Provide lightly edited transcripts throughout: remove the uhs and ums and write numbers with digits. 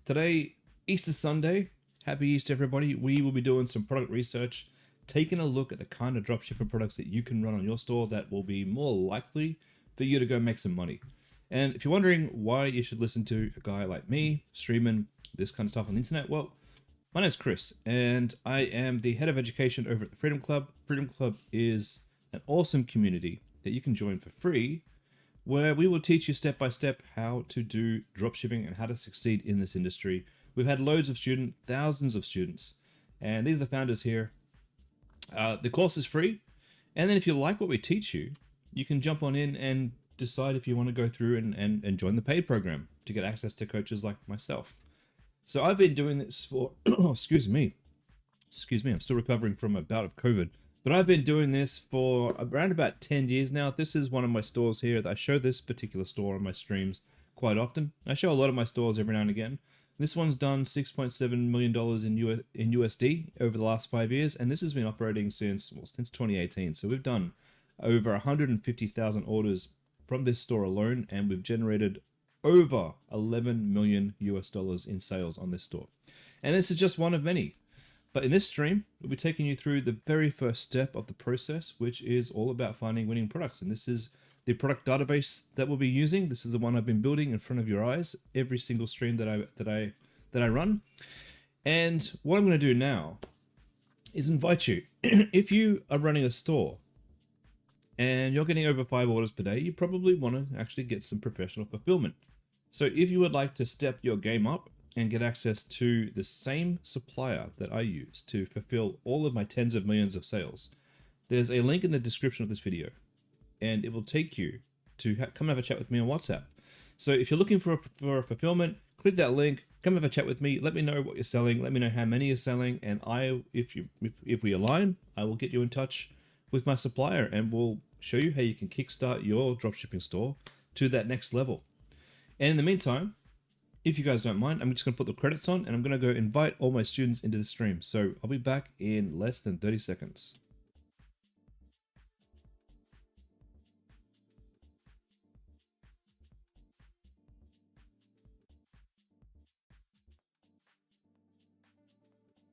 Today, Easter Sunday. Happy Easter, everybody. We will be doing some product research, taking a look at the kind of dropshipping products that you can run on your store that will be more likely for you to go make some money. And if you're wondering why you should listen to a guy like me streaming this kind of stuff on the internet, well, my name's Chris, and I am the head of education over at the Freedom Club. Freedom Club is an awesome community that you can join for free, where we will teach you step by step how to do dropshipping and how to succeed in this industry. We've had loads of students, thousands of students, and these are the founders here. The course is free, and then if you like what we teach you, you can jump on in and decide if you want to go through and join the paid program to get access to coaches like myself. So I've been doing this for, excuse me, I'm still recovering from a bout of COVID. But I've been doing this for around about 10 years now. This is one of my stores here. I show this particular store on my streams quite often. I show a lot of my stores every now and again. This one's done $6.7 million in USD over the last 5 years, and this has been operating since 2018. So we've done over 150,000 orders from this store alone, and we've generated over 11 million US dollars in sales on this store. And this is just one of many. But in this stream, we'll be taking you through the very first step of the process, which is all about finding winning products. And this is the product database that we'll be using. This is the one I've been building in front of your eyes every single stream that I run. And what I'm going to do now is invite you. If you are running a store and you're getting over 5 orders per day, you probably want to actually get some professional fulfillment. So if you would like to step your game up and get access to the same supplier that I use to fulfill all of my tens of millions of sales, there's a link in the description of this video, and it will take you to come have a chat with me on WhatsApp. So if you're looking for a fulfillment, click that link, come have a chat with me, let me know what you're selling, let me know how many you're selling, and if we align, I will get you in touch with my supplier, and we'll show you how you can kickstart your dropshipping store to that next level. And in the meantime, if you guys don't mind, I'm just going to put the credits on and I'm going to go invite all my students into the stream. So I'll be back in less than 30 seconds.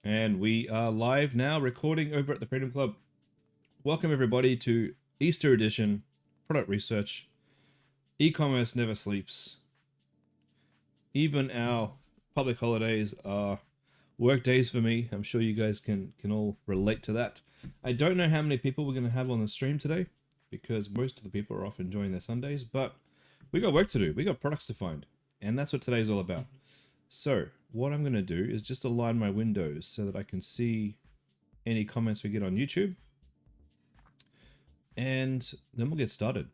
And we are live now, recording over at the Freedom Club. Welcome everybody to Easter edition, product research. E-commerce never sleeps. Even our public holidays are work days for me. I'm sure you guys can all relate to that. I don't know how many people we're going to have on the stream today, because most of the people are off enjoying their Sundays, but we got work to do. We got products to find, and that's what today's all about. So what I'm going to do is just align my windows so that I can see any comments we get on YouTube, and then we'll get started.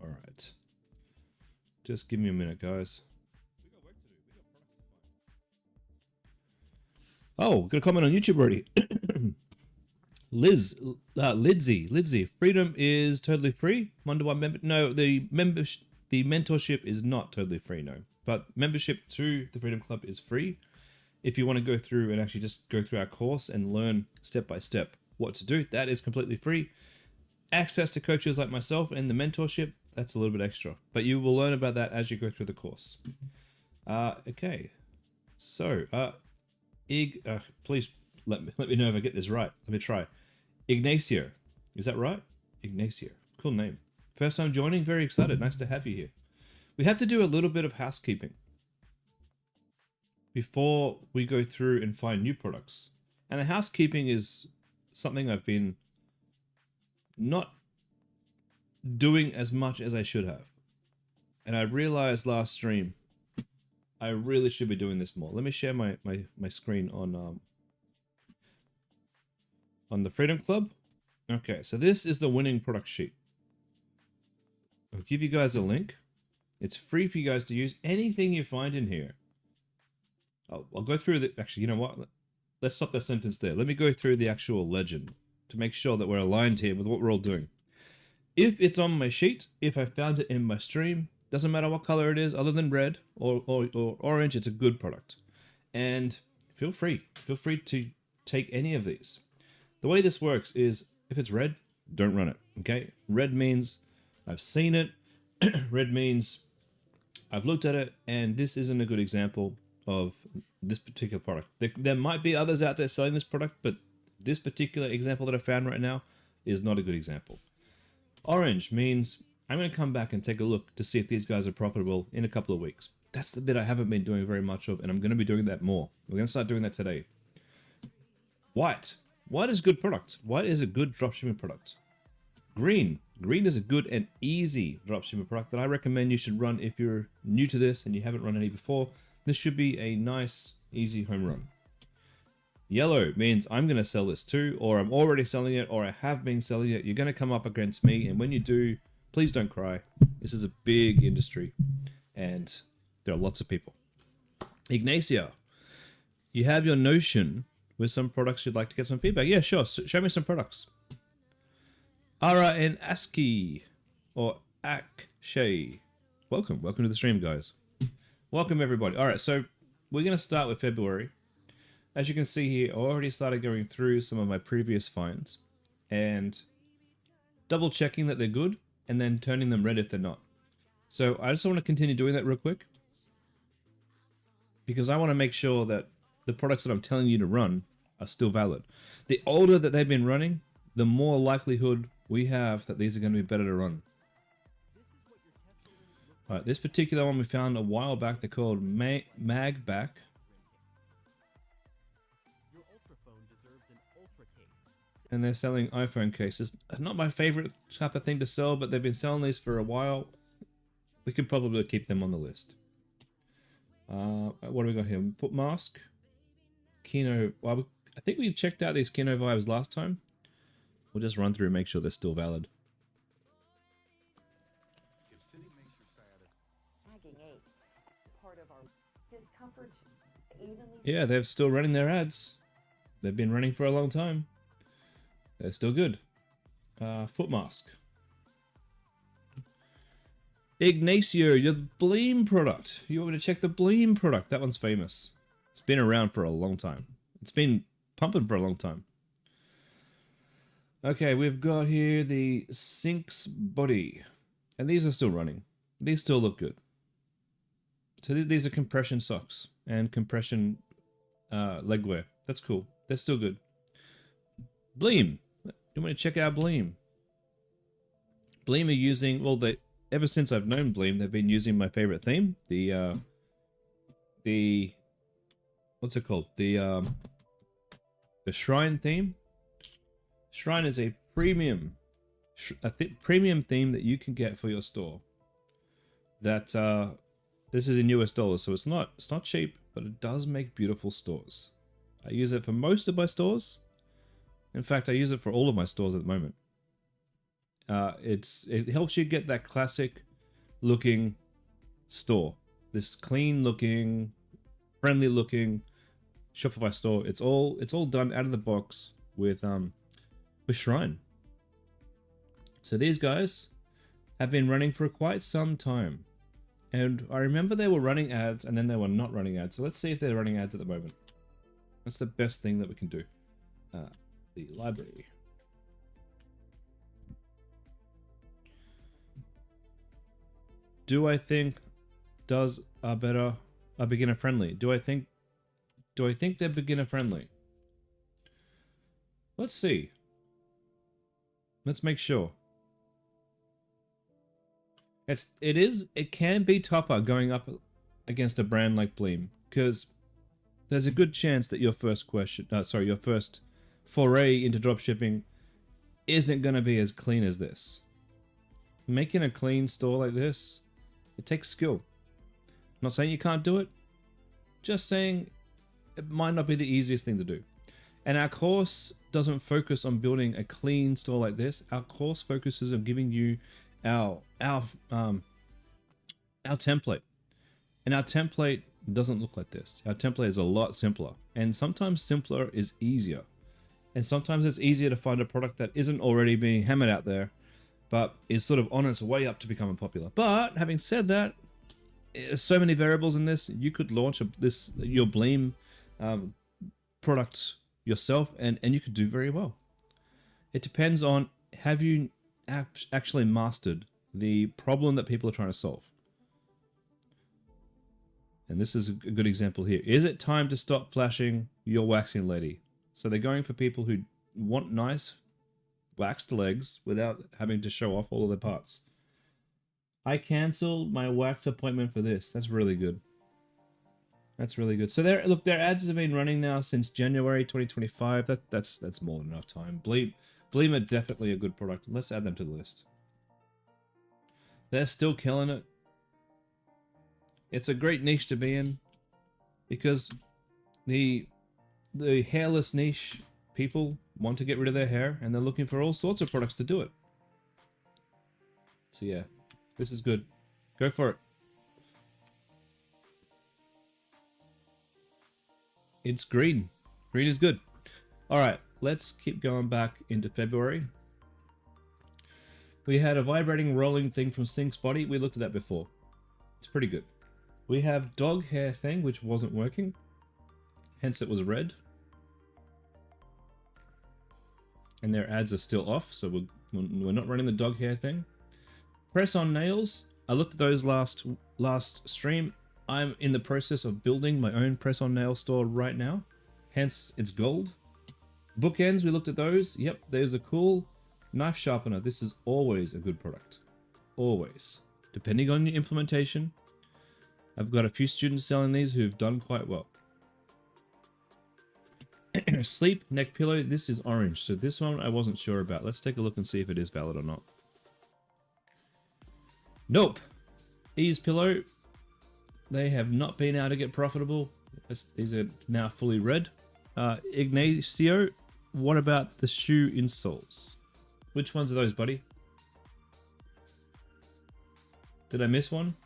All right, just give me a minute, guys. We got work to do. We got products to find. Oh, got a comment on YouTube already. Lidsey, freedom is totally free. One-to-one member. No, the mentorship is not totally free. No, but membership to the Freedom Club is free. If you want to go through and actually just go through our course and learn step by step what to do, that is completely free. Access to coaches like myself and the mentorship, that's a little bit extra, but you will learn about that as you go through the course. Okay, so please let me know if I get this right. Let me try. Ignacio, is that right? Ignacio, cool name. First time joining, very excited. Nice to have you here. We have to do a little bit of housekeeping before we go through and find new products, and the housekeeping is something I've been not doing as much as I should have. And I realized last stream, I really should be doing this more. Let me share my screen on the Freedom Club. Okay, so this is the winning product sheet. I'll give you guys a link. It's free for you guys to use. Anything you find in here, I'll go through the, actually, you know what? Let's stop that sentence there. Let me go through the actual legend to make sure that we're aligned here with what we're all doing. If it's on my sheet, if I found it in my stream, doesn't matter what color it is other than red or orange, it's a good product. And feel free to take any of these. The way this works is if it's red, don't run it, okay? Red means I've seen it, Red means I've looked at it and this isn't a good example of this particular product. There might be others out there selling this product, but this particular example that I found right now is not a good example. Orange means I'm going to come back and take a look to see if these guys are profitable in a couple of weeks. That's the bit I haven't been doing very much of, and I'm going to be doing that more. We're going to start doing that today. White. White is a good product. White is a good dropshipping product. Green. Green is a good and easy dropshipping product that I recommend you should run if you're new to this and you haven't run any before. This should be a nice, easy home run. Yellow means I'm going to sell this too, or I'm already selling it, or I have been selling it. You're going to come up against me, and when you do, please don't cry. This is a big industry, and there are lots of people. Ignacia, you have your Notion with some products you'd like to get some feedback. Yeah, sure. Show me some products. Ara and ASCII, or Akshay. Welcome to the stream, guys. Welcome, everybody. All right, so we're going to start with February. As you can see here, I already started going through some of my previous finds and double checking that they're good and then turning them red if they're not. So I just want to continue doing that real quick because I want to make sure that the products that I'm telling you to run are still valid. The older that they've been running, the more likelihood we have that these are going to be better to run. All right, this particular one we found a while back. They're called Magback. And they're selling iPhone cases. Not my favorite type of thing to sell, but they've been selling these for a while. We could probably keep them on the list. What do we got here? Foot mask. Kino. Well, I think we checked out these Kino vibes last time. We'll just run through and make sure they're still valid. Yeah, they're still running their ads. They've been running for a long time. They're still good. Foot mask. Ignacio, your Bleem product. You want me to check the Bleem product? That one's famous. It's been around for a long time. It's been pumping for a long time. Okay, we've got here the Sinks body. And these are still running. These still look good. So these are compression socks and compression legwear. That's cool. They're still good. Bleem. You want to check out Bleem? Bleem are using, well, ever since I've known Bleem, they've been using my favorite theme, the what's it called? The Shrine theme. Shrine is a premium, premium theme that you can get for your store. That this is in US dollars, so it's not cheap, but it does make beautiful stores. I use it for most of my stores. In fact, I use it for all of my stores at the moment. It helps you get that classic looking store. This clean looking, friendly looking Shopify store. It's all done out of the box with Shrine. So these guys have been running for quite some time. And I remember they were running ads and then they were not running ads. So let's see if they're running ads at the moment. That's the best thing that we can do. The library. Do I think are beginner friendly? Do I think they're beginner friendly? Let's see. Let's make sure. It can be tougher going up against a brand like Bleem because there's a good chance that your first foray into dropshipping isn't going to be as clean as this. Making a clean store like this, it takes skill. I'm not saying you can't do it, just saying it might not be the easiest thing to do. And our course doesn't focus on building a clean store like this. Our course focuses on giving you our template. And our template doesn't look like this. Our template is a lot simpler. And sometimes simpler is easier. And sometimes it's easier to find a product that isn't already being hammered out there, but is sort of on its way up to becoming popular. But having said that, there's so many variables in this. You could launch your Bleem product yourself, and you could do very well. It depends on, have you actually mastered the problem that people are trying to solve. And this is a good example here. Is it time to stop flashing your waxing lady? So they're going for people who want nice waxed legs without having to show off all of their parts. I canceled my wax appointment for this. That's really good. That's really good. So their ads have been running now since January 2025. That's more than enough time. Bleem are definitely a good product. Let's add them to the list. They're still killing it. It's a great niche to be in because the hairless niche people want to get rid of their hair and they're looking for all sorts of products to do it. So yeah, this is good. Go for it. It's green. Green is good. All right, let's keep going back into February. We had a vibrating rolling thing from Sync's Body. We looked at that before. It's pretty good. We have dog hair thing, which wasn't working. Hence it was red. And their ads are still off, so we're not running the dog hair thing. Press on nails. I looked at those last stream. I'm in the process of building my own press on nail store right now. Hence it's gold. Bookends, we looked at those. Yep, those are cool. Knife sharpener. This is always a good product. Always. Depending on your implementation. I've got a few students selling these who've done quite well. Sleep neck pillow. This is orange. So this one I wasn't sure about. Let's take a look and see if it is valid or not. Nope. Ease pillow. They have not been able to get profitable. These are now fully red. Ignacio, what about the shoe insoles? Which ones are those, buddy? Did I miss one?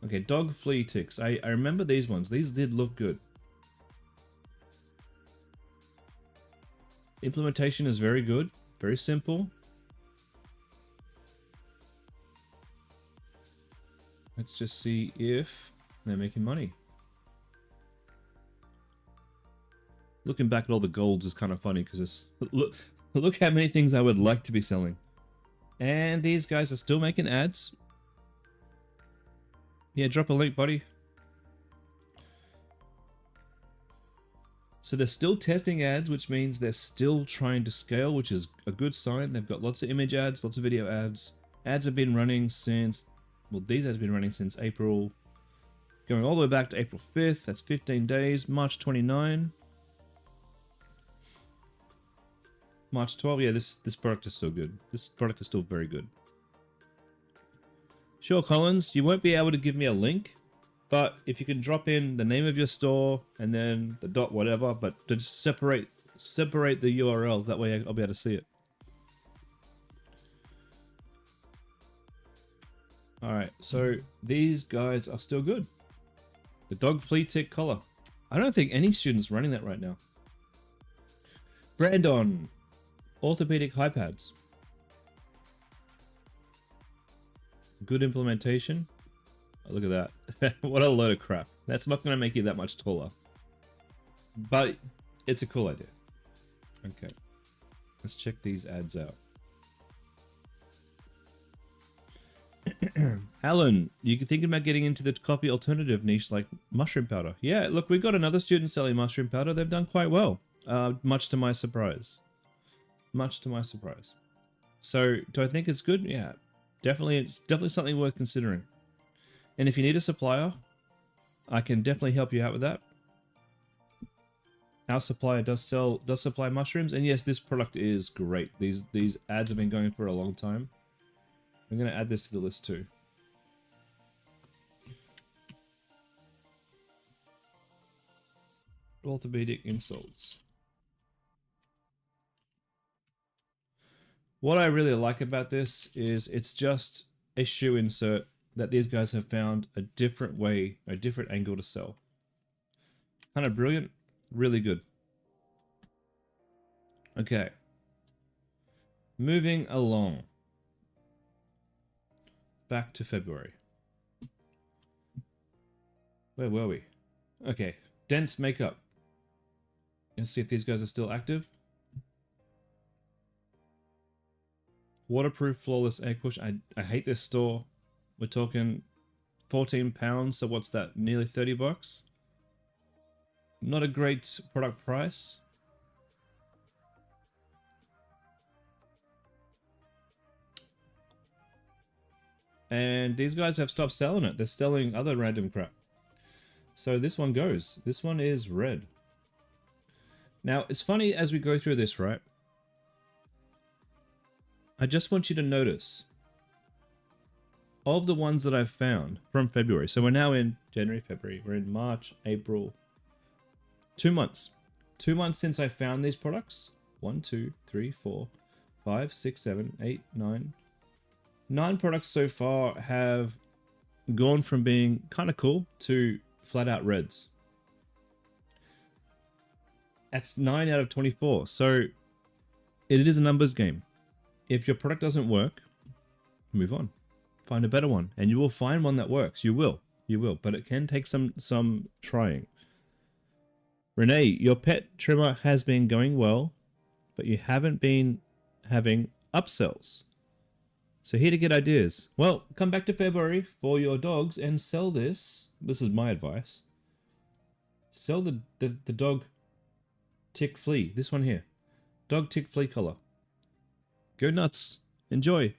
Okay, dog flea ticks. I remember these ones. These did look good. Implementation is very good. Very simple. Let's just see if they're making money. Looking back at all the golds is kind of funny because look how many things I would like to be selling. And these guys are still making ads. Yeah, drop a link, buddy. So they're still testing ads, which means they're still trying to scale, which is a good sign. They've got lots of image ads, lots of video ads. Ads have been running since, well, these ads have been running since April, going all the way back to April 5th. That's 15 days. March 29. March 12. Yeah, this product is still good. This product is still very good. Sure, Collins, you won't be able to give me a link, but if you can drop in the name of your store and then the dot whatever, but just separate the URL, that way I'll be able to see it. Alright, so these guys are still good. The dog flea tick collar. I don't think any student's running that right now. Brandon, orthopedic high pads. Good implementation. Oh, look at that. What a load of crap. That's not going to make you that much taller. But it's a cool idea. Okay. Let's check these ads out. Alan, you can think about getting into the coffee alternative niche like mushroom powder. Yeah, look, we got another student selling mushroom powder. They've done quite well. Much to my surprise. Much to my surprise. So, do I think it's good? Yeah. Definitely, it's definitely something worth considering. And if you need a supplier, I can definitely help you out with that. Our supplier does supply mushrooms, and yes, this product is great. These ads have been going for a long time. I'm going to add this to the list too. Orthopedic insoles. What I really like about this is it's just a shoe insert that these guys have found a different way, a different angle to sell. Kind of brilliant, really good. Okay. Moving along. Back to February. Where were we? Okay, dense makeup. Let's see if these guys are still active. Waterproof flawless egg push. I hate this store. We're talking £14, so what's that? Nearly 30 bucks. Not a great product price. And these guys have stopped selling it. They're selling other random crap. So this one goes. This one is red. Now, it's funny as we go through this, right? I just want you to notice of the ones that I've found from February. So we're now in January, February. We're in March, April. 2 months. 2 months since I found these products. 1, 2, 3, 4, 5, 6, 7, 8, 9. 9 products so far have gone from being kind of cool to flat out reds. That's 9 out of 24. So it is a numbers game. If your product doesn't work, move on. Find a better one. And you will find one that works. You will. You will. But it can take some trying. Renee, your pet trimmer has been going well, but you haven't been having upsells. So here to get ideas. Well, come back to February for your dogs and sell this. This is my advice. Sell the dog tick flea. This one here. Dog tick flea collar. Go nuts. Enjoy.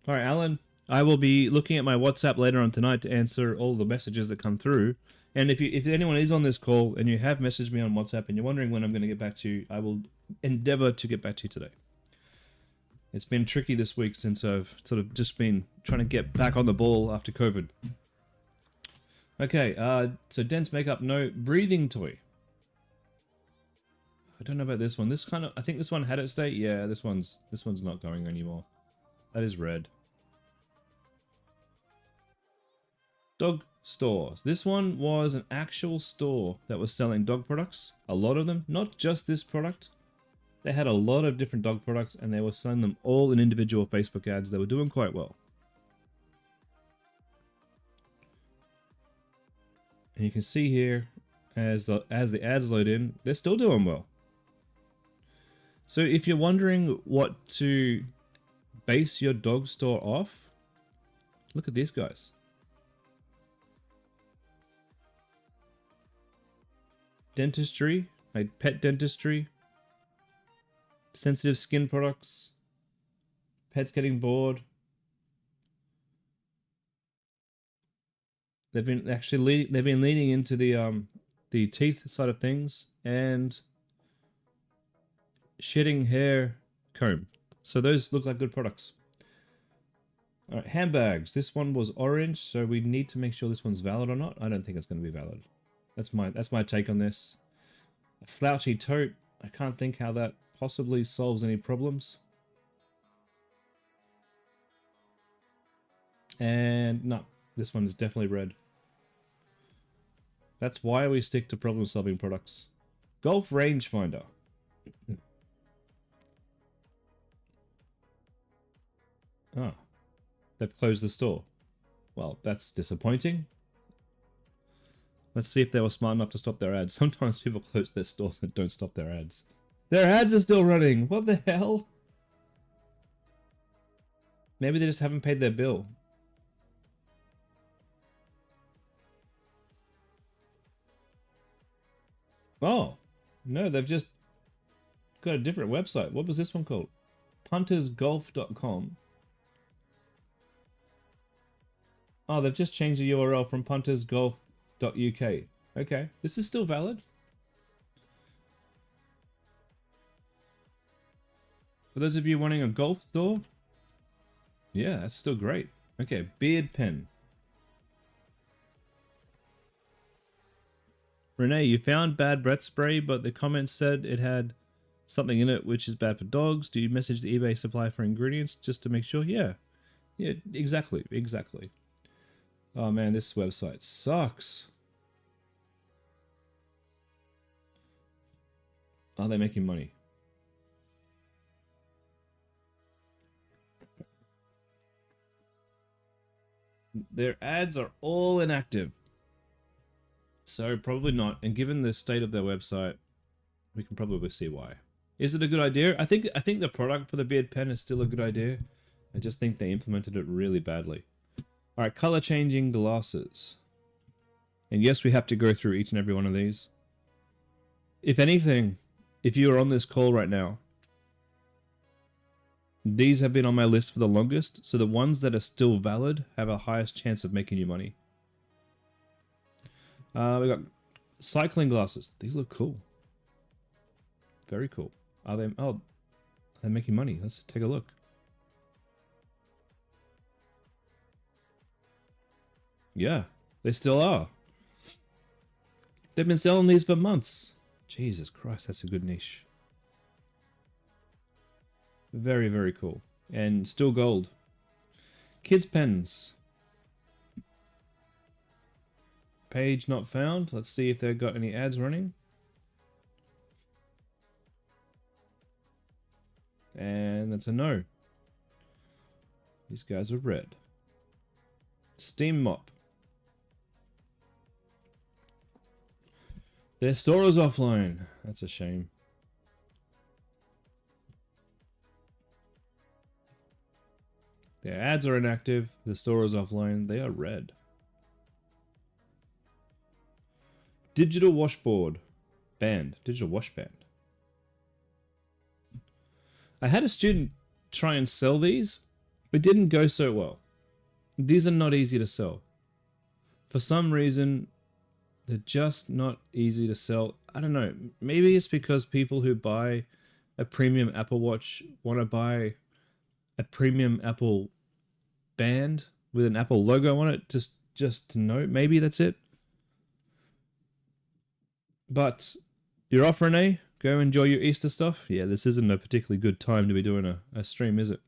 All right, Alan. I will be looking at my WhatsApp later on tonight to answer all the messages that come through. And if anyone is on this call and you have messaged me on WhatsApp and you're wondering when I'm going to get back to you, I will endeavor to get back to you today. It's been tricky this week since I've sort of just been trying to get back on the ball after COVID. Okay, so dense makeup, no. Breathing toy. I don't know about this one. This kind of, I think this one had its day. Yeah, this one's not going anymore. That is red. Dog stores. This one was an actual store that was selling dog products. A lot of them, not just this product. They had a lot of different dog products and they were selling them all in individual Facebook ads. They were doing quite well. And you can see here, as the ads load in, they're still doing well. So if you're wondering what to base your dog store off, look at these guys. Dentistry, like pet dentistry, sensitive skin products, pets getting bored. They've been leaning into the teeth side of things and shedding hair comb. So those look like good products. All right, handbags. This one was orange, so we need to make sure this one's valid or not. I don't think it's going to be valid. That's my take on this. A slouchy tote. I can't think how that possibly solves any problems. And no, this one is definitely red. That's why we stick to problem-solving products. Golf rangefinder. Ah, they've closed the store. Well, that's disappointing. Let's see if they were smart enough to stop their ads. Sometimes people close their stores and don't stop their ads. Their ads are still running. What the hell? Maybe they just haven't paid their bill. Oh, no, they've just got a different website. What was this one called? puntersgolf.com. Oh, they've just changed the URL from puntersgolf.uk. Okay, this is still valid. For those of you wanting a golf store, yeah, that's still great. Okay, beard pen. Renee, you found bad breath spray, but the comments said it had something in it which is bad for dogs. Do you message the eBay supplier for ingredients just to make sure? Yeah, exactly. Oh man, this website sucks. Are they making money? Their ads are all inactive. So probably not. And given the state of their website, we can probably see why. Is it a good idea? I think the product for the beard pen is still a good idea. I just think they implemented it really badly. All right, color changing glasses. And yes, we have to go through each and every one of these. If anything, if you are on this call right now, these have been on my list for the longest, so the ones that are still valid have a highest chance of making you money. We got cycling glasses. These look cool. Very cool. Are they? Oh, they're making money. Let's take a look. Yeah, they still are. They've been selling these for months. Jesus Christ, that's a good niche. Very, very cool. And still gold. Kids pens. Page not found. Let's see if they've got any ads running. And that's a no. These guys are red. Steam mop. Their store is offline. That's a shame. Their ads are inactive. The store is offline. They are red. Digital washboard. Band. Digital wash band. I had a student try and sell these, but didn't go so well. These are not easy to sell. For some reason, they're just not easy to sell. I don't know. Maybe it's because people who buy a premium Apple Watch want to buy a premium Apple band with an Apple logo on it, just to know. Maybe that's it. But you're off, Renee. Go enjoy your Easter stuff. Yeah, this isn't a particularly good time to be doing a stream, is it?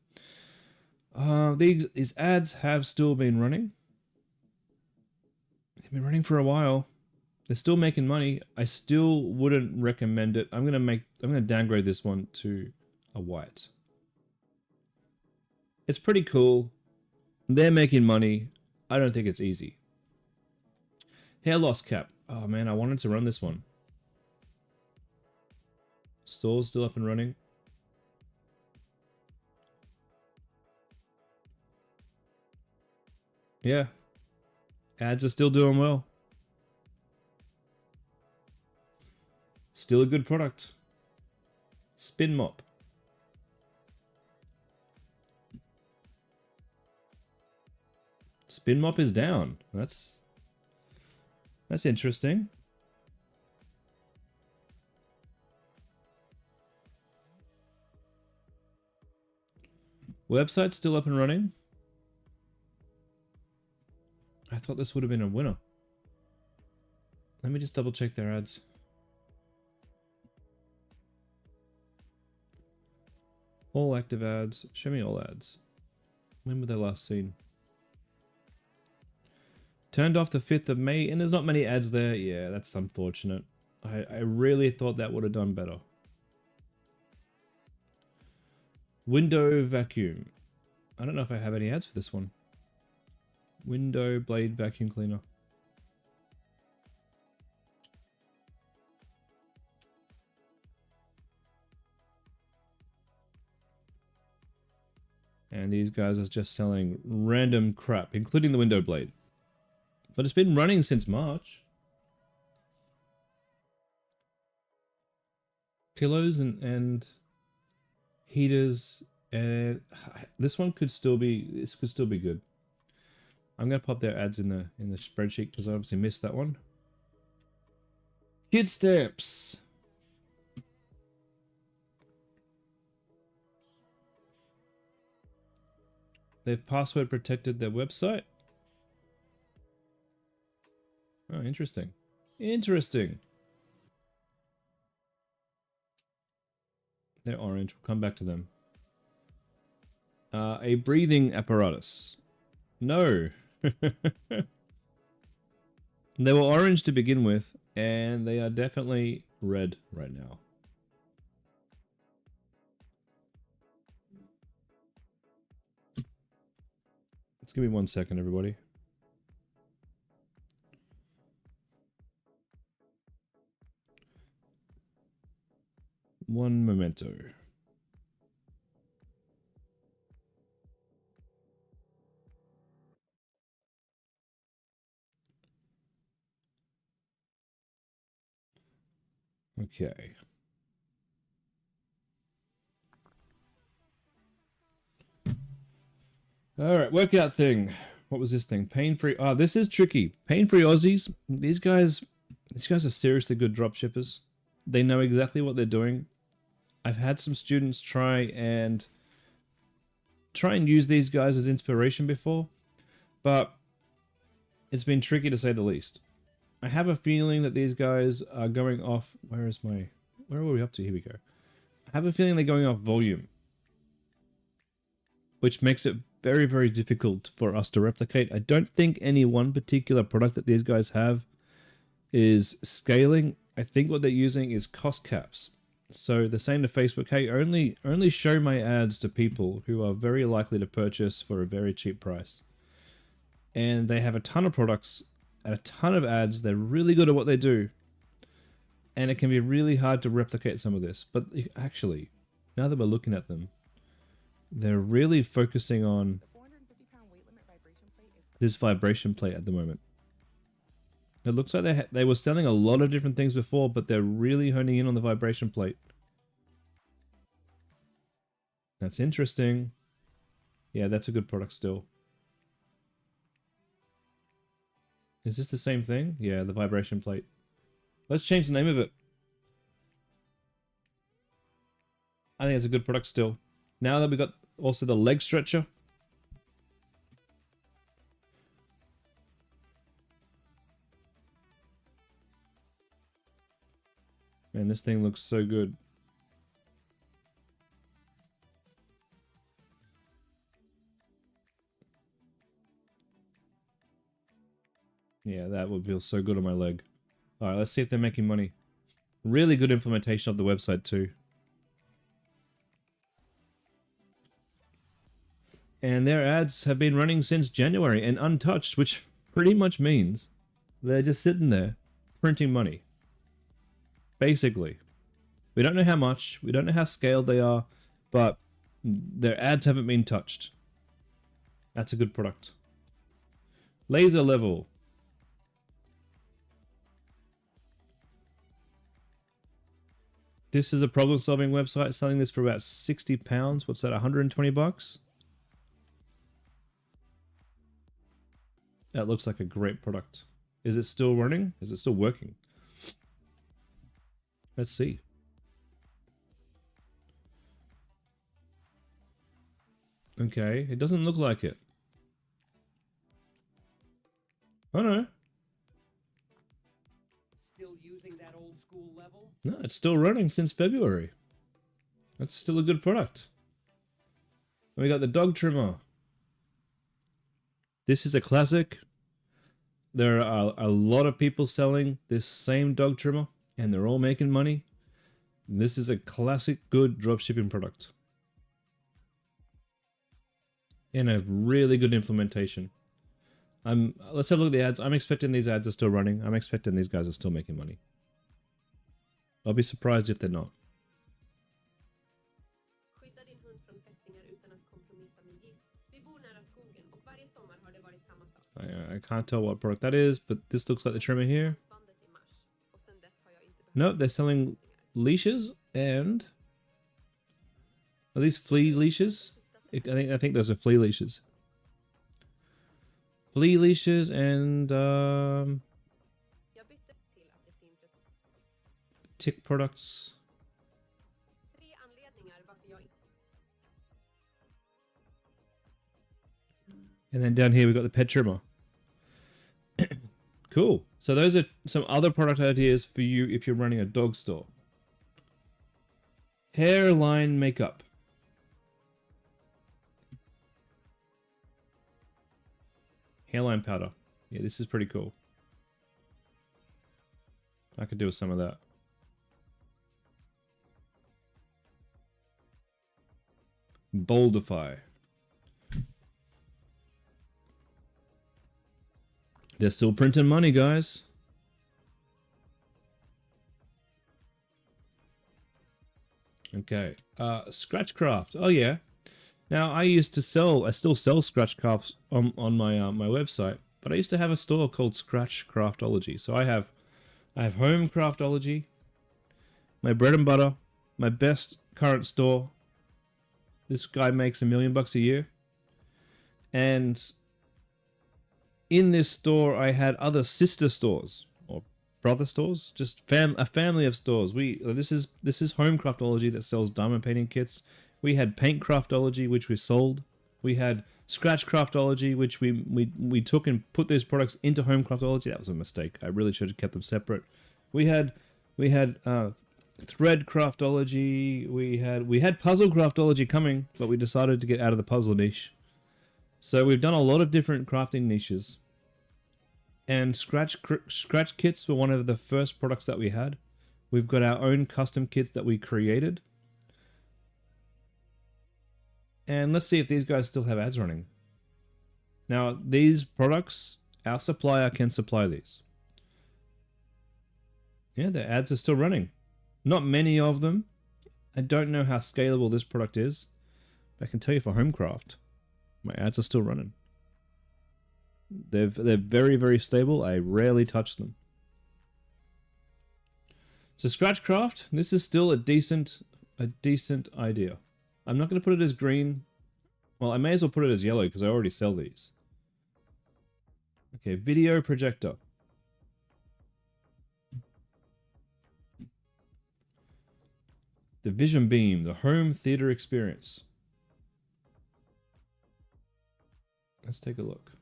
These ads have still been running. They've been running for a while. They're still making money. I still wouldn't recommend it. I'm gonna downgrade this one to a white. It's pretty cool. They're making money. I don't think it's easy. Hair loss cap. Oh man, I wanted to run this one. Store's still up and running. Yeah. Ads are still doing well. Still a good product. Spin mop. Spin mop is down. That's interesting. Website's still up and running. I thought this would have been a winner. Let me just double check their ads. All active ads. Show me all ads. When were they last seen? Turned off the 5th of May, and there's not many ads there. Yeah, that's unfortunate. I really thought that would have done better. Window vacuum. I don't know if I have any ads for this one. Window blade vacuum cleaner. And these guys are just selling random crap, including the window blade. But it's been running since March. Pillows and heaters, and this one could still be. This could still be good. I'm gonna pop their ads in the spreadsheet because I obviously missed that one. Kid stamps. They've password protected their website. Oh, interesting. Interesting. They're orange. We'll come back to them. A breathing apparatus. No. They were orange to begin with, and they are definitely red right now. Just give me 1 second, everybody. One moment. Fulfilmento. Okay. All right, workout thing. What was this thing? Pain-free. Oh, this is tricky. Pain-free Aussies. These guys are seriously good drop shippers. They know exactly what they're doing. I've had some students try and use these guys as inspiration before, but it's been tricky to say the least. I have a feeling that these guys are going off. Where are we up to? Here we go. I have a feeling they're going off volume, which makes it very, very difficult for us to replicate. I don't think any one particular product that these guys have is scaling. I think what they're using is cost caps. So they're saying to Facebook, hey, only show my ads to people who are very likely to purchase for a very cheap price. And they have a ton of products and a ton of ads. They're really good at what they do. And it can be really hard to replicate some of this. But actually, now that we're looking at them, they're really focusing on this vibration plate at the moment. It looks like they were selling a lot of different things before, but they're really honing in on the vibration plate. That's interesting. Yeah, that's a good product still. Is this the same thing? Yeah, the vibration plate. Let's change the name of it. I think it's a good product still. Now that we got also the leg stretcher. Man, this thing looks so good. Yeah, that would feel so good on my leg. Alright, let's see if they're making money. Really good implementation of the website too. And their ads have been running since January and untouched, which pretty much means they're just sitting there printing money. Basically. We don't know how much, we don't know how scaled they are, but their ads haven't been touched. That's a good product. Laser level. This is a problem-solving website selling this for about £60. What's that, 120 bucks? That looks like a great product. Is it still running? Is it still working? Let's see. Okay, it doesn't look like it. Oh no. Still using that old school level? No, it's still running since February. That's still a good product. We got the dog trimmer. This is a classic. There are a lot of people selling this same dog trimmer, and they're all making money. This is a classic good dropshipping product. And a really good implementation. Let's have a look at the ads. I'm expecting these ads are still running. I'm expecting these guys are still making money. I'll be surprised if they're not. I can't tell what product that is, but this looks like the trimmer here. Nope, they're selling leashes and... Are these flea leashes? I think those are flea leashes. Flea leashes and tick products. And then down here we've got the pet trimmer. Cool. So those are some other product ideas for you if you're running a dog store. Hairline makeup. Hairline powder. Yeah, this is pretty cool. I could do with some of that. Boldify. They're still printing money, guys. Okay. Scratchcraft. Oh yeah. Now I still sell Scratchcrafts on my my website, but I used to have a store called Scratch Craftology. So I have Home Craftology, my bread and butter, my best current store. This guy makes $1 million a year. And in this store I had other sister stores or brother stores, just a family of stores. This is Home Craftology that sells diamond painting kits. We had Paint Craftology, which we sold. We had Scratch Craftology, which we took and put those products into Home Craftology. That was a mistake. I really should have kept them separate. We had Thread Craftology. We had Puzzle Craftology coming, but we decided to get out of the puzzle niche. So we've done a lot of different crafting niches. And Scratch kits were one of the first products that we had. We've got our own custom kits that we created. And let's see if these guys still have ads running. Now, these products, our supplier can supply these. Yeah, the ads are still running. Not many of them. I don't know how scalable this product is. But I can tell you for Homecraft, my ads are still running. They're very, very stable. I rarely touch them. So Scratchcraft, this is still a decent idea. I'm not going to put it as green. Well, I may as well put it as yellow because I already sell these. Okay, video projector. The Vision Beam, the home theater experience. Let's take a look.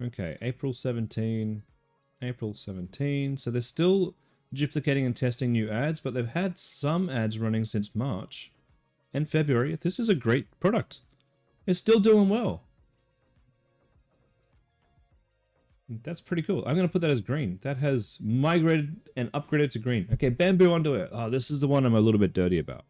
Okay, April 17. So they're still duplicating and testing new ads, but they've had some ads running since March and February. This is a great product. It's still doing well. That's pretty cool. I'm going to put that as green. That has migrated and upgraded to green. Okay, bamboo underwear. Oh, this is the one I'm a little bit dirty about.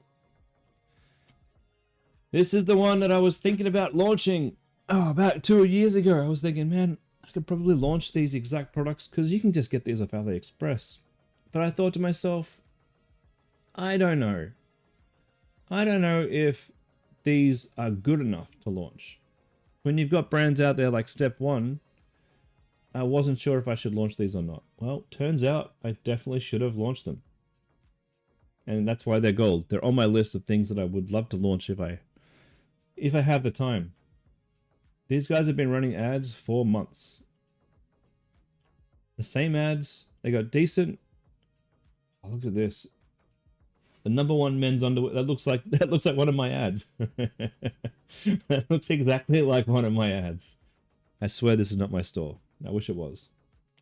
This is the one that I was thinking about launching. Oh, about 2 years ago. I was thinking, man, I could probably launch these exact products because you can just get these off AliExpress. But I thought to myself, I don't know. I don't know if these are good enough to launch. When you've got brands out there like Step 1, I wasn't sure if I should launch these or not. Well, turns out I definitely should have launched them. And that's why they're gold. They're on my list of things that I would love to launch if I have the time. These guys have been running ads for months. The same ads. They got decent. Oh, look at this. The #1 men's underwear. That looks like one of my ads. That looks exactly like one of my ads. I swear this is not my store. I wish it was.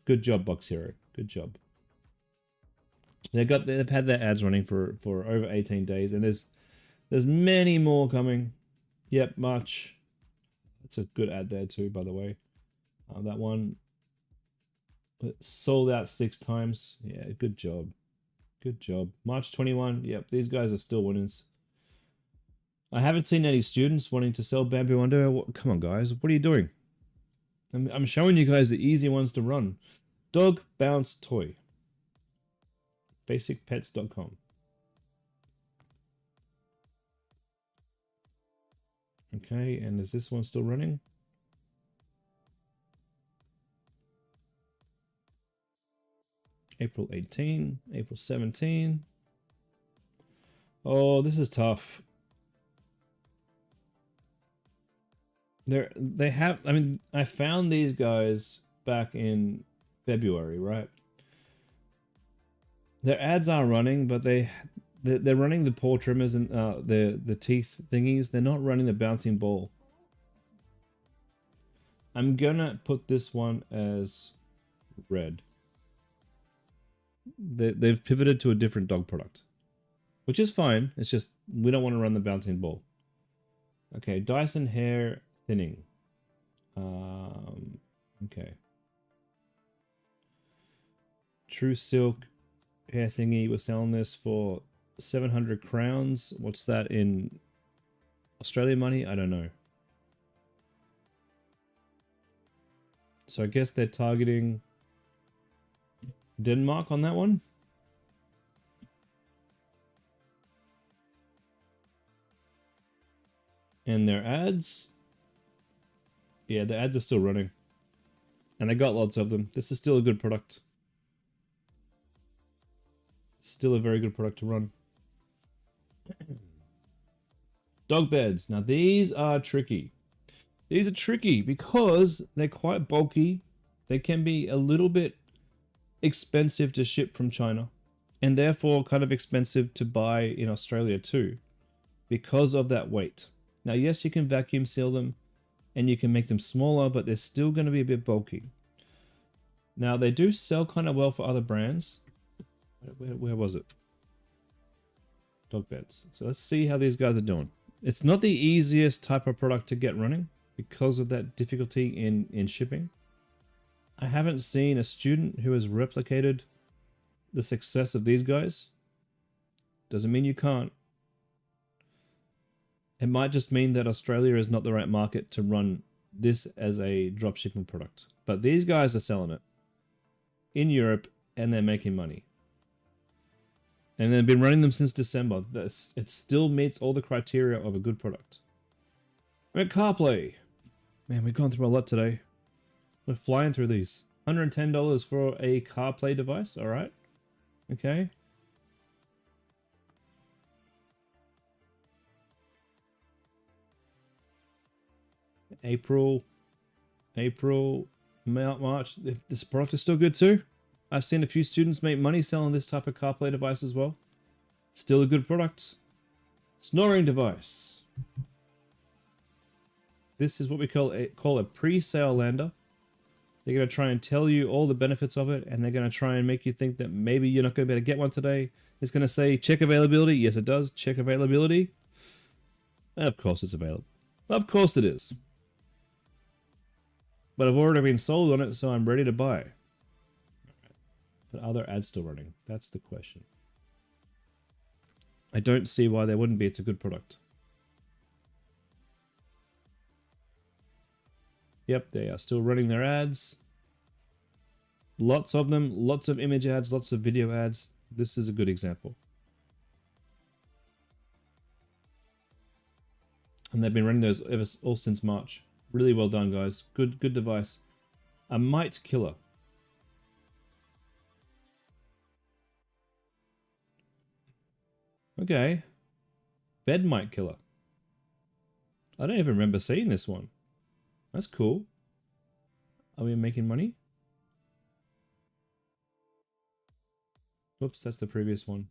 Good job, Box Hero. Good job. They've had their ads running for over 18 days, and there's many more coming. Yep, March. That's a good ad there too, by the way. That one sold out 6 times. Yeah, good job. Good job. March 21. Yep, these guys are still winners. I haven't seen any students wanting to sell bamboo underwear. Come on, guys. What are you doing? I'm showing you guys the easy ones to run. Dog Bounce Toy. Basicpets.com. Okay, and is this one still running? April 18, April 17. Oh, this is tough. I found these guys back in February, right? Their ads are running, but they're running the paw trimmers and the teeth thingies. They're not running the bouncing ball. I'm gonna put this one as red. They've pivoted to a different dog product, which is fine. It's just we don't want to run the bouncing ball. Okay, Dyson hair thinning. Okay. True Silk hair thingy. We're selling this for 700 crowns. What's that in Australian money? I don't know. So I guess they're targeting Denmark on that one. And their ads, yeah, the ads are still running. And they got lots of them. This is still a good product. Still a very good product to run. Dog beds. Now these are tricky. These are tricky because they're quite bulky. They can be a little bit expensive to ship from China. And therefore kind of expensive to buy in Australia too. Because of that weight. Now yes, you can vacuum seal them. And you can make them smaller, but they're still going to be a bit bulky. Now they do sell kind of well for other brands. Where was it? Dog beds. So let's see how these guys are doing. It's not the easiest type of product to get running because of that difficulty in shipping. I haven't seen a student who has replicated the success of these guys. Doesn't mean you can't. It might just mean that Australia is not the right market to run this as a dropshipping product. But these guys are selling it in Europe and they're making money. And they've been running them since December. It still meets all the criteria of a good product. We're at CarPlay. Man, we've gone through a lot today. We're flying through these. $110 for a CarPlay device. All right. Okay. April, March. This product is still good too. I've seen a few students make money selling this type of CarPlay device as well. Still a good product. Snoring device. This is what we call a pre-sale lander. They're going to try and tell you all the benefits of it, and they're going to try and make you think that maybe you're not going to be able to get one today. It's going to say check availability. Yes, it does. Check availability. And of course it's available. Of course it is. But I've already been sold on it, so I'm ready to buy. But are there ads still running? That's the question. I don't see why there wouldn't be. It's a good product. Yep, they are still running their ads. Lots of them, lots of image ads, lots of video ads. This is a good example. And they've been running those all since March. Really well done, guys. Good device. A mite killer. Okay. Bed mite killer. I don't even remember seeing this one. That's cool. Are we making money? Whoops, that's the previous one.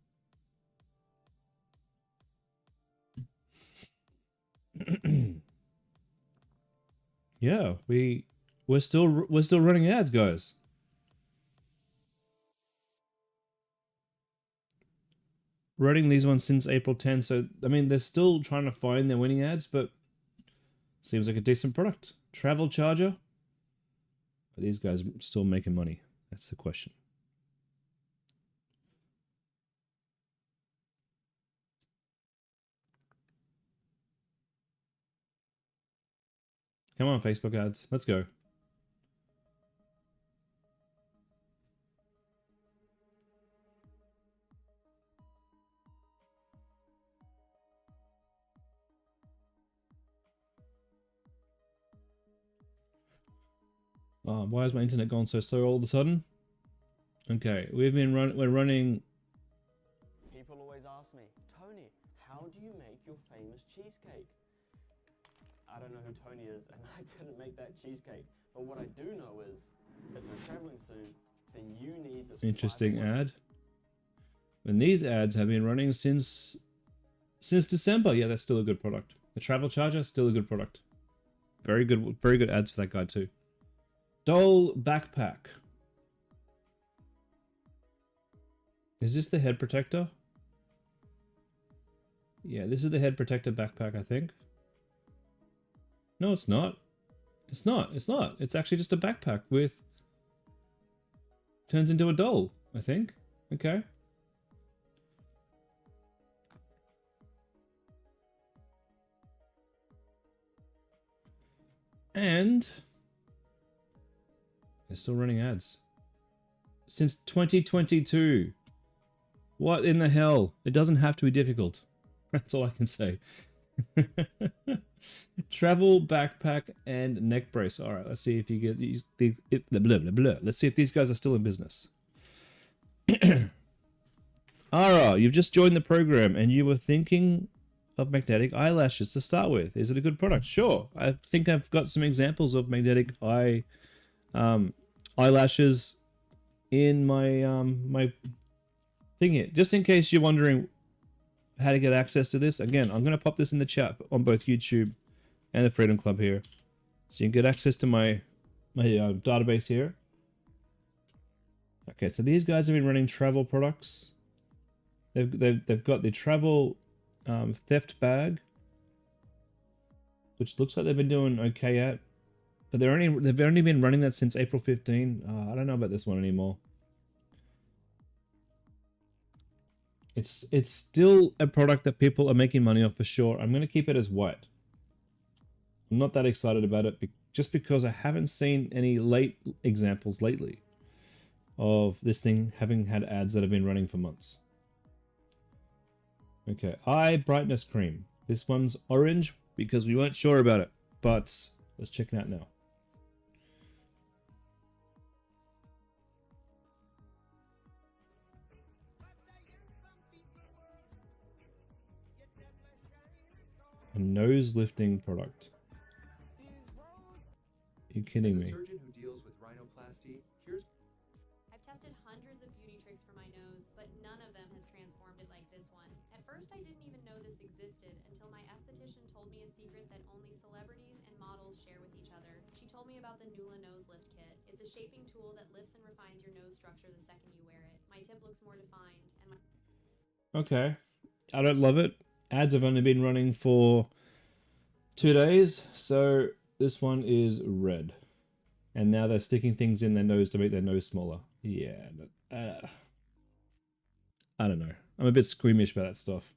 Yeah, we're still running ads, guys. Running these ones since April 10, so I mean they're still trying to find their winning ads, but seems like a decent product. Travel charger. Are these guys still making money? That's the question. Come on, Facebook ads. Let's go. Why is my internet gone so slow all of a sudden? Okay, we're running. People always ask me, Tony, how do you make your famous cheesecake? I don't know who Tony is, and I didn't make that cheesecake. But what I do know is, if you're traveling soon, then you need this. Interesting ad. And these ads have been running since December. Yeah, that's still a good product. The travel charger, still a good product. Very good ads for that guy too. Dole backpack. Is this the head protector? Yeah, this is the head protector backpack, I think. No, it's not. It's not. It's not. It's actually just a backpack with... Turns into a doll, I think. Okay. And... They're still running ads. Since 2022. What in the hell? It doesn't have to be difficult. That's all I can say. Travel, backpack, and neck brace. All right, let's see if you get blah, blah, blah, blah. Let's see if these guys are still in business. Ara, you've just joined the program and you were thinking of magnetic eyelashes to start with. Is it a good product? Sure. I think I've got some examples of magnetic eyelashes in my my thing here. Just in case you're wondering how to get access to this, again, I'm going to pop this in the chat on both YouTube and the Freedom Club here, so you can get access to my database here. Okay, so these guys have been running travel products. They've got the travel theft bag, which looks like they've been doing okay at, but they've only been running that since April 15. I don't know about this one anymore. It's still a product that people are making money off for sure. I'm going to keep it as white. I'm not that excited about it just because I haven't seen any late examples lately of this thing having had ads that have been running for months. Okay, eye brightness cream. This one's orange because we weren't sure about it, but let's check it out now. A nose lifting product. Are you kidding me? As a surgeon who deals with rhinoplasty, here's... I've tested hundreds of beauty tricks for my nose, but none of them has transformed it like this one. At first, I didn't even know this existed until my esthetician told me a secret that only celebrities and models share with each other. She told me about the Nula Nose Lift Kit. It's a shaping tool that lifts and refines your nose structure the second you wear it. My tip looks more defined, and my... Okay. I don't love it. Ads have only been running for 2 days, so this one is red. And now they're sticking things in their nose to make their nose smaller. Yeah, but, I don't know. I'm a bit squeamish about that stuff.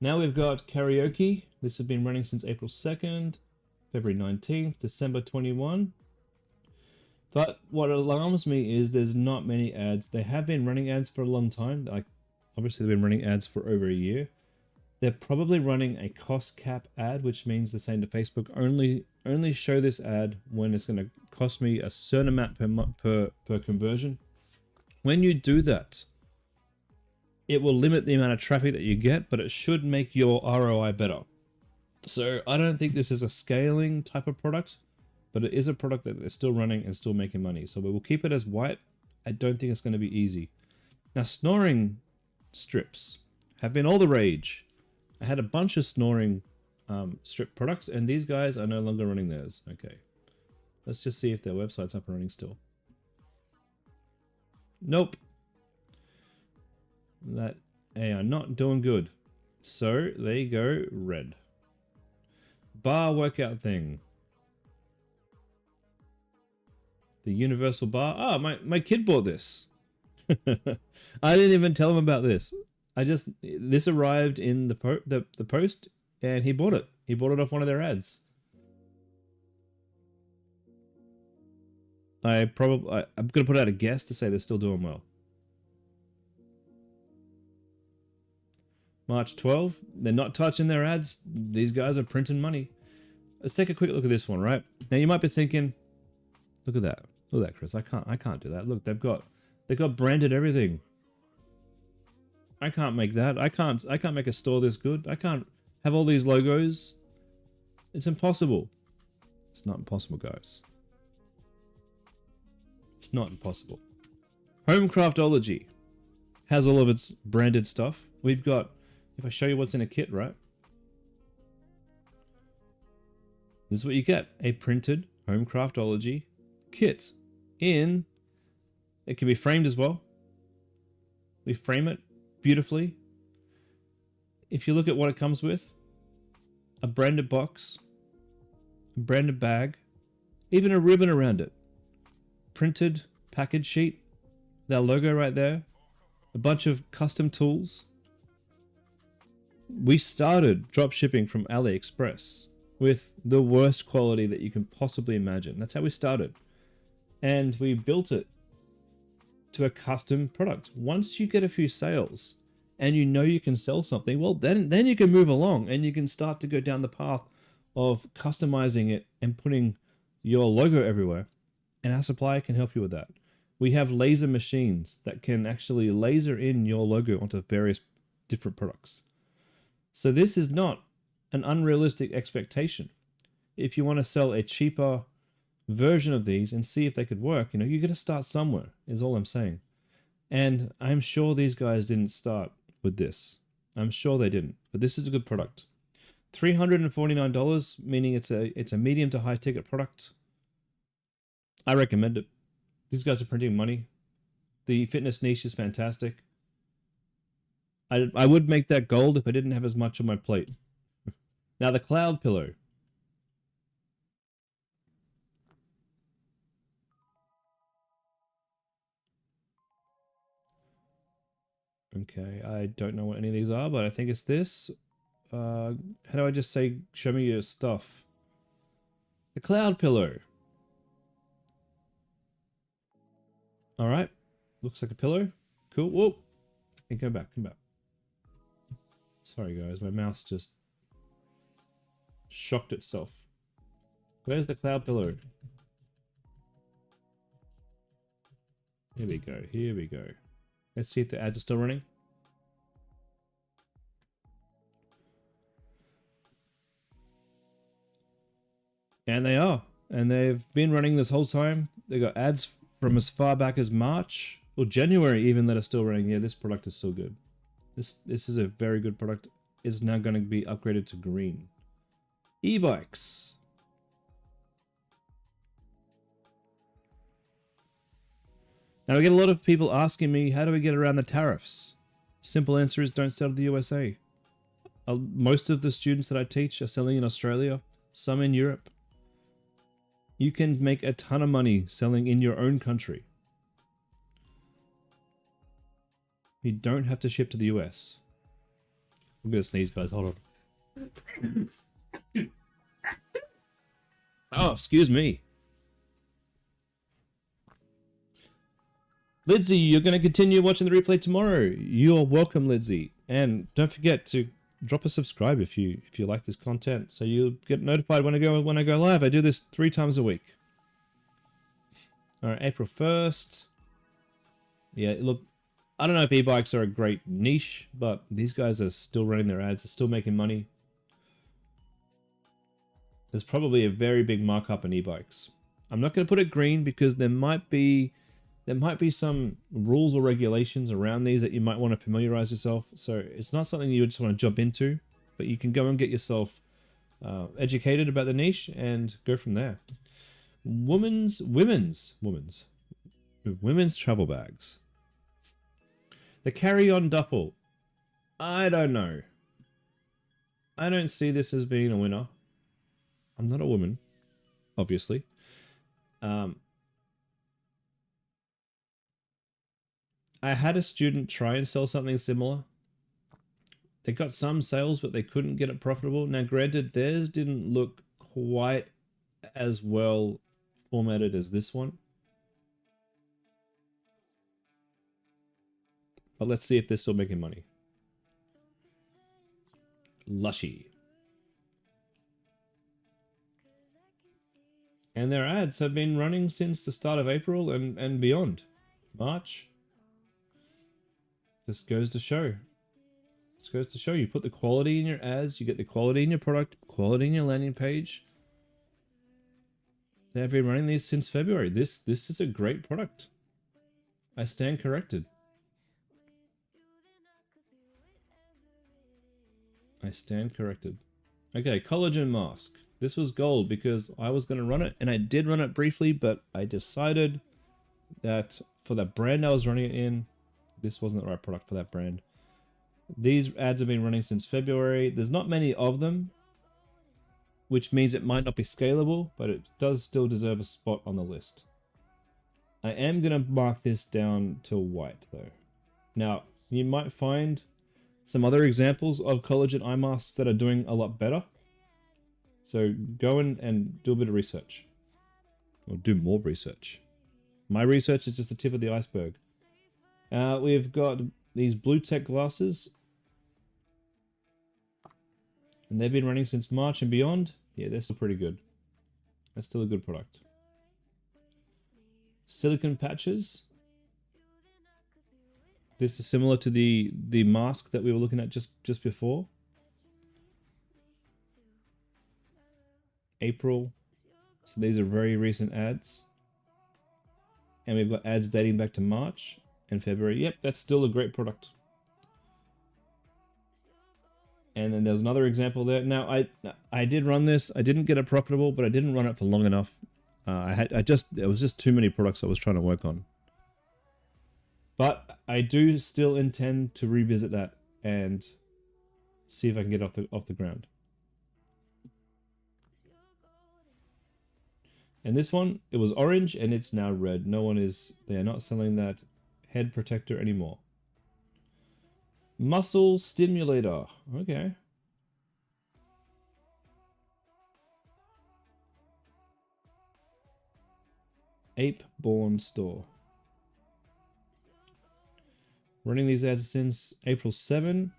Now we've got karaoke. This has been running since April 2nd, February 19th, December 21. But what alarms me is there's not many ads. They have been running ads for a long time. Like, obviously they've been running ads for over a year. They're probably running a cost cap ad, which means they're saying to Facebook, only show this ad when it's going to cost me a certain amount per conversion. When you do that, it will limit the amount of traffic that you get, but it should make your ROI better. So I don't think this is a scaling type of product, but it is a product that they're still running and still making money. So we will keep it as white. I don't think it's going to be easy. Now, snoring strips have been all the rage. I had a bunch of snoring strip products, and these guys are no longer running theirs. Okay. Let's just see if their website's up and running still. Nope. They are not doing good. So, there you go, red. Bar workout thing. The universal bar. Oh, my kid bought this. I didn't even tell him about this. This arrived in the post, and he bought it. He bought it off one of their ads. I'm gonna put out a guess to say they're still doing well. March 12. They're not touching their ads. These guys are printing money. Let's take a quick look at this one, right? Now you might be thinking, look at that. Look at that, Chris. I can't do that. Look, they've got branded everything. I can't make that. I can't make a store this good. I can't have all these logos. It's impossible. It's not impossible, guys. It's not impossible. Homecraftology has all of its branded stuff. We've got, if I show you what's in a kit, right? This is what you get. A printed Homecraftology kit. It can be framed as well. We frame it beautifully. If you look at what it comes with, a branded box, a branded bag, even a ribbon around it, printed package sheet, their logo right there, a bunch of custom tools. We started drop shipping from AliExpress with the worst quality that you can possibly imagine. That's how we started. and we built it to a custom product. Once you get a few sales and you know you can sell something, well, then you can move along and you can start to go down the path of customizing it and putting your logo everywhere. And our supplier can help you with that. We have laser machines that can actually laser in your logo onto various different products. So this is not an unrealistic expectation. If you want to sell a cheaper version of these and see if they could work, you got to start somewhere, is all I'm saying. And I'm sure these guys didn't start with this. I'm sure they didn't, but this is a good product. $349, meaning it's a medium to high ticket product. I recommend it. These guys are printing money. The fitness niche is fantastic. I would make that gold if I didn't have as much on my plate. Now the cloud pillow. Okay, I don't know what any of these are, but I think it's this. How do I just say, show me your stuff? The cloud pillow. All right, looks like a pillow. Cool. Whoa, hey, come back. Sorry guys, my mouse just shocked itself. Where's the cloud pillow? Here we go. Let's see if the ads are still running. And they are. And they've been running this whole time. They got ads from as far back as March or January even that are still running. Yeah, this product is still good. This is a very good product. It's now going to be upgraded to green. E-bikes. Now I get a lot of people asking me, how do we get around the tariffs? Simple answer is don't sell to the USA. Most of the students that I teach are selling in Australia, some in Europe. You can make a ton of money selling in your own country. You don't have to ship to the US. I'm gonna sneeze, guys. Hold on. Oh, excuse me. Lidzy, you're going to continue watching the replay tomorrow. You're welcome, Lidzy. And don't forget to drop a subscribe if you like this content, so you'll get notified when I go live. I do this 3 times a week. All right, April 1st. Yeah, look, I don't know if e-bikes are a great niche, but these guys are still running their ads. They're still making money. There's probably a very big markup in e-bikes. I'm not going to put it green because there might be some rules or regulations around these that you might want to familiarize yourself. So it's not something you just want to jump into, but you can go and get yourself educated about the niche and go from there. Women's travel bags. The carry-on duffel. I don't know. I don't see this as being a winner. I'm not a woman, obviously. I had a student try and sell something similar. They got some sales, but they couldn't get it profitable. Now, granted, theirs didn't look quite as well formatted as this one. But let's see if they're still making money. Lushy. And their ads have been running since the start of April and beyond. March. This goes to show. This goes to show you put the quality in your ads, you get the quality in your product, quality in your landing page. They've been running these since February. This is a great product. I stand corrected. I stand corrected. Okay, collagen mask. This was gold because I was going to run it, and I did run it briefly, but I decided that for the brand I was running it in, this wasn't the right product for that brand. These ads have been running since February. There's not many of them, which means it might not be scalable, but it does still deserve a spot on the list. I am going to mark this down to white, though. Now, you might find some other examples of collagen eye masks that are doing a lot better. So go in and do a bit of research. Or do more research. My research is just the tip of the iceberg. We've got these blue tech glasses. And they've been running since March and beyond. Yeah, they're still pretty good. That's still a good product. Silicone patches. This is similar to the mask that we were looking at just before. April. So these are very recent ads. And we've got ads dating back to March and February. Yep, that's still a great product. And then there's another example there. Now I did run this. I didn't get it profitable, but I didn't run it for long enough. It was just too many products I was trying to work on. But I do still intend to revisit that and see if I can get off the ground. And this one, it was orange and it's now red. They are not selling that head protector anymore. Muscle stimulator. Okay. Ape-born store. Running these ads since April 7.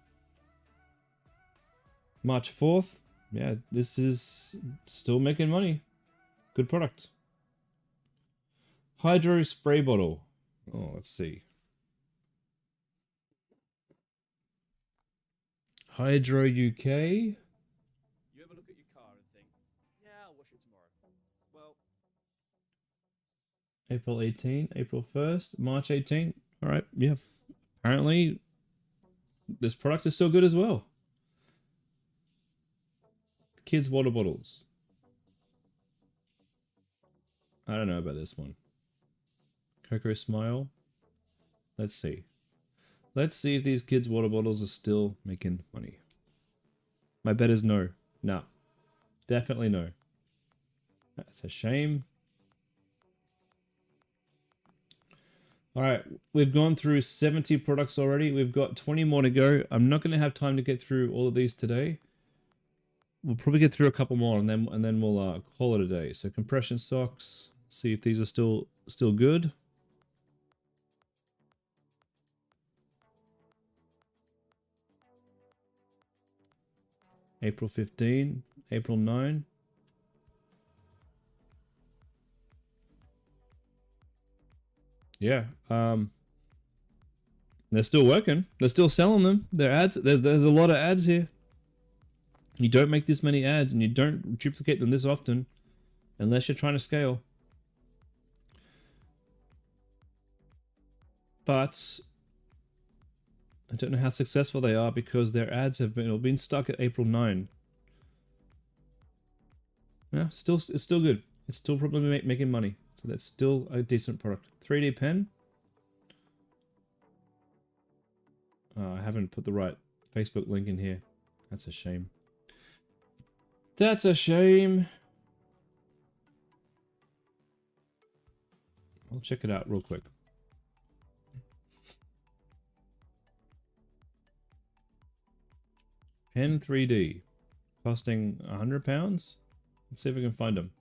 March 4th. Yeah, this is still making money. Good product. Hydro spray bottle. Oh, let's see. Hydro UK. You ever look at your car and think, yeah, I'll wash it tomorrow. Well, April 18, April 1st, March 18. All right, yeah. Apparently, this product is still good as well. Kids water bottles. I don't know about this one. Coco Smile. Let's see. Let's see if these kids water bottles are still making money. My bet is no. No. Definitely no. That's a shame. Alright, we've gone through 70 products already. We've got 20 more to go. I'm not going to have time to get through all of these today. We'll probably get through a couple more and then we'll call it a day. So compression socks. See if these are still good. April 15, April 9. Yeah, they're still working. They're still selling them. Their ads. There's a lot of ads here. You don't make this many ads, and you don't duplicate them this often, unless you're trying to scale. But I don't know how successful they are because their ads have been stuck at April 9. Yeah, it's still good. It's still probably making money. So that's still a decent product. 3D pen. I haven't put the right Facebook link in here. That's a shame. That's a shame. I'll check it out real quick. Pen 3D. Costing £100. Let's see if we can find them.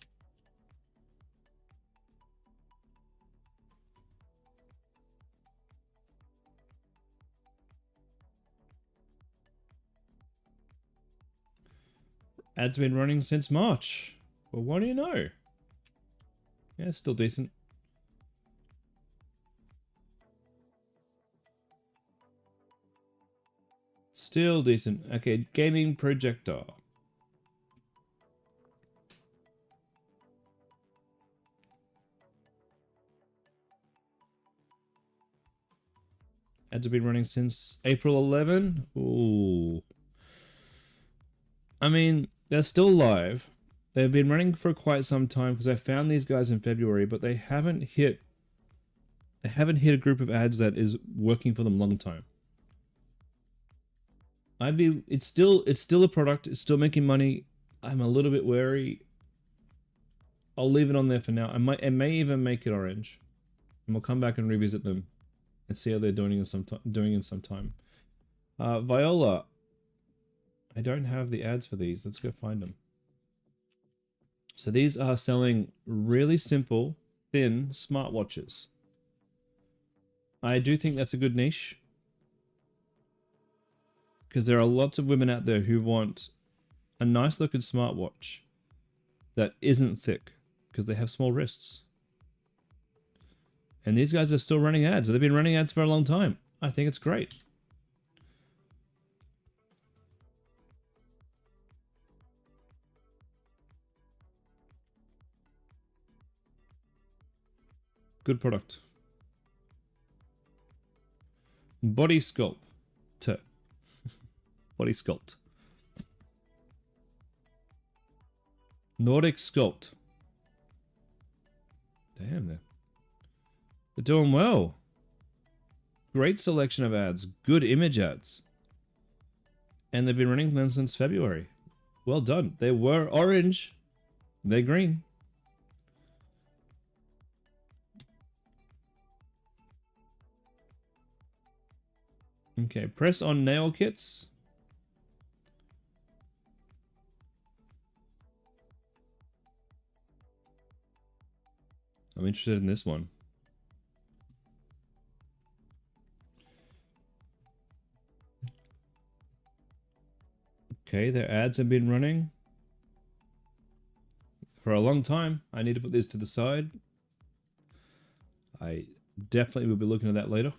Ads been running since March. Well, what do you know? Yeah, it's still decent. Still decent. Okay, gaming projector. Ads have been running since April 11. Ooh. I mean, they're still live. They've been running for quite some time because I found these guys in February, but they haven't hit a group of ads that is working for them long time. It's still a product, it's still making money. I'm a little bit wary. I'll leave it on there for now. I may even make it orange. And we'll come back and revisit them and see how they're doing in some time. Viola. I don't have the ads for these. Let's go find them. So these are selling really simple thin smartwatches. I do think that's a good niche. Because there are lots of women out there who want a nice looking smartwatch that isn't thick because they have small wrists. And these guys are still running ads. They've been running ads for a long time. I think it's great. Good product. Body sculpt. Body sculpt. Nordic sculpt. Damn, they're doing well. Great selection of ads. Good image ads. And they've been running them since February. Well done. They were orange. They're green. Okay, press on nail kits. I'm interested in this one. Okay, their ads have been running for a long time. I need to put this to the side. I definitely will be looking at that later.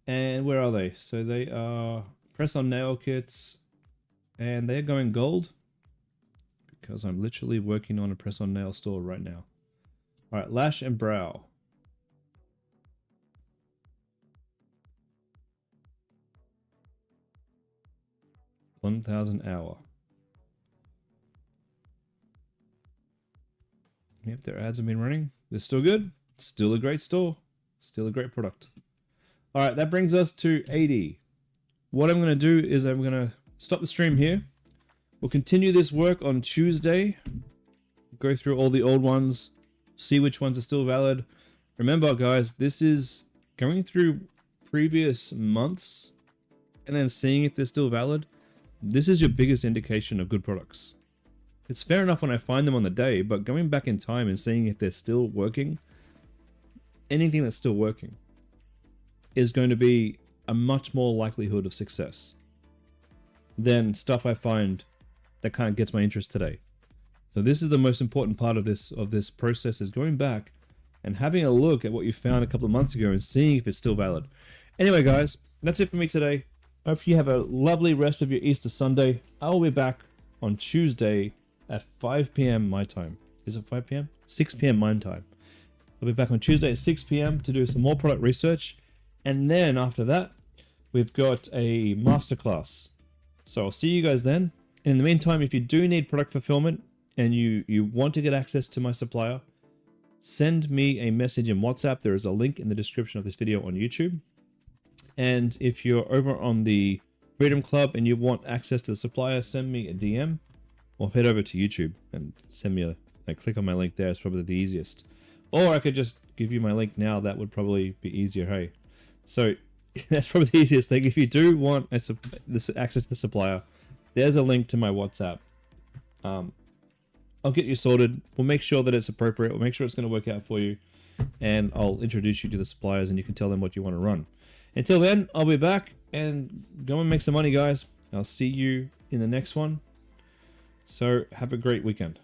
And where are they? So they are press on nail kits and they're going gold because I'm literally working on a press on nail store right now. All right, lash and brow. $1,000 hour. Yep, their ads have been running. They're still good. Still a great store. Still a great product. All right, that brings us to 80. What I'm going to do is I'm going to stop the stream here. We'll continue this work on Tuesday. Go through all the old ones. See which ones are still valid. Remember, guys, this is going through previous months and then seeing if they're still valid. This is your biggest indication of good products. It's fair enough when I find them on the day, but going back in time and seeing if they're still working, anything that's still working, is going to be a much more likelihood of success than stuff I find that kind of gets my interest today. So this is the most important part of this process, is going back and having a look at what you found a couple of months ago and seeing if it's still valid. Anyway, guys, that's it for me today. I hope you have a lovely rest of your Easter Sunday. I will be back on Tuesday at 5 p.m. my time. Is it 5 p.m.? 6 p.m. my time. I'll be back on Tuesday at 6 p.m. to do some more product research. And then after that, we've got a masterclass. So I'll see you guys then. In the meantime, if you do need product fulfillment and you want to get access to my supplier, send me a message in WhatsApp. There is a link in the description of this video on YouTube. And if you're over on the Freedom Club and you want access to the supplier, send me a DM or head over to YouTube and send me click on my link there. It's probably the easiest. Or I could just give you my link now. That would probably be easier, hey? So that's probably the easiest thing. If you do want this access to the supplier, there's a link to my WhatsApp. I'll get you sorted. We'll make sure that it's appropriate. We'll make sure it's going to work out for you. And I'll introduce you to the suppliers and you can tell them what you want to run. Until then, I'll be back and go and make some money, guys. I'll see you in the next one. So have a great weekend.